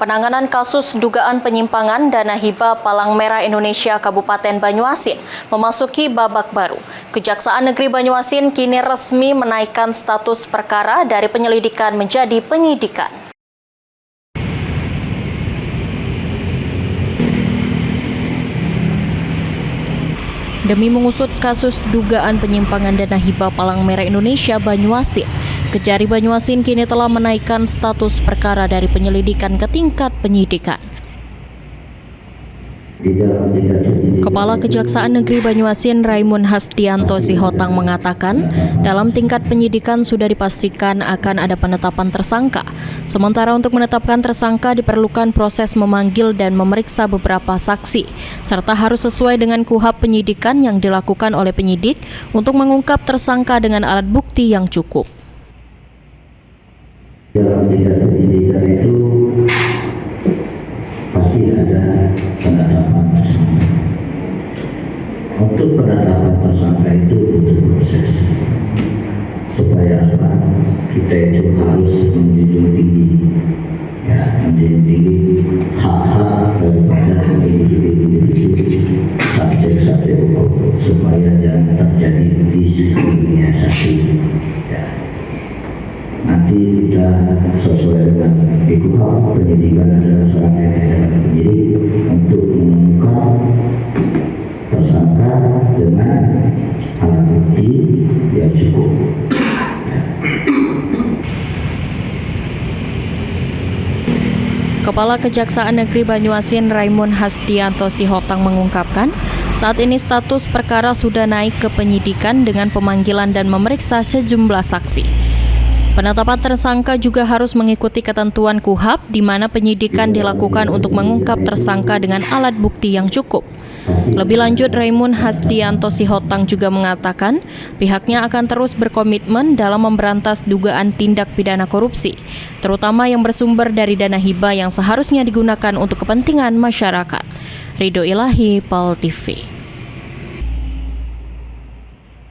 penanganan kasus dugaan penyimpangan dana hibah Palang Merah Indonesia Kabupaten Banyuasin memasuki babak baru. Kejaksaan Negeri Banyuasin kini resmi menaikkan status perkara dari penyelidikan menjadi penyidikan. Demi mengusut kasus dugaan penyimpangan dana hibah Palang Merah Indonesia Banyuasin, Kejari Banyuasin kini telah menaikkan status perkara dari penyelidikan ke tingkat penyidikan. Kepala Kejaksaan Negeri Banyuasin Raimun Hasdianto Sihotang mengatakan, dalam tingkat penyidikan sudah dipastikan akan ada penetapan tersangka. Sementara untuk menetapkan tersangka diperlukan proses memanggil dan memeriksa beberapa saksi, serta harus sesuai dengan KUHP penyidikan yang dilakukan oleh penyidik untuk mengungkap tersangka dengan alat bukti yang cukup. Dalam tingkat penyidikan itu pasti ada penetapan tersangka. Untuk penetapan tersangka itu butuh proses. Supaya apa? Kita itu harus menjunjung tinggi, menjunjung tinggi hak-hak daripada individu subjek hukum supaya jangan terjadi diskriminasi. Nanti kita sesuai dengan KUHP penyidikan adalah serangkaian tindakan penyidik untuk mengungkap tersangka dengan alat bukti yang cukup. Kepala Kejaksaan Negeri Banyuasin Raimun Hasdianto Sihotang mengungkapkan, saat ini status perkara sudah naik ke penyidikan dengan pemanggilan dan memeriksa sejumlah saksi. Penetapan tersangka juga harus mengikuti ketentuan KUHP di mana penyidikan dilakukan untuk mengungkap tersangka dengan alat bukti yang cukup. Lebih lanjut, Raimun Hasdianto Sihotang juga mengatakan pihaknya akan terus berkomitmen dalam memberantas dugaan tindak pidana korupsi, terutama yang bersumber dari dana hibah yang seharusnya digunakan untuk kepentingan masyarakat. Ridho Ilahi, PAL TV.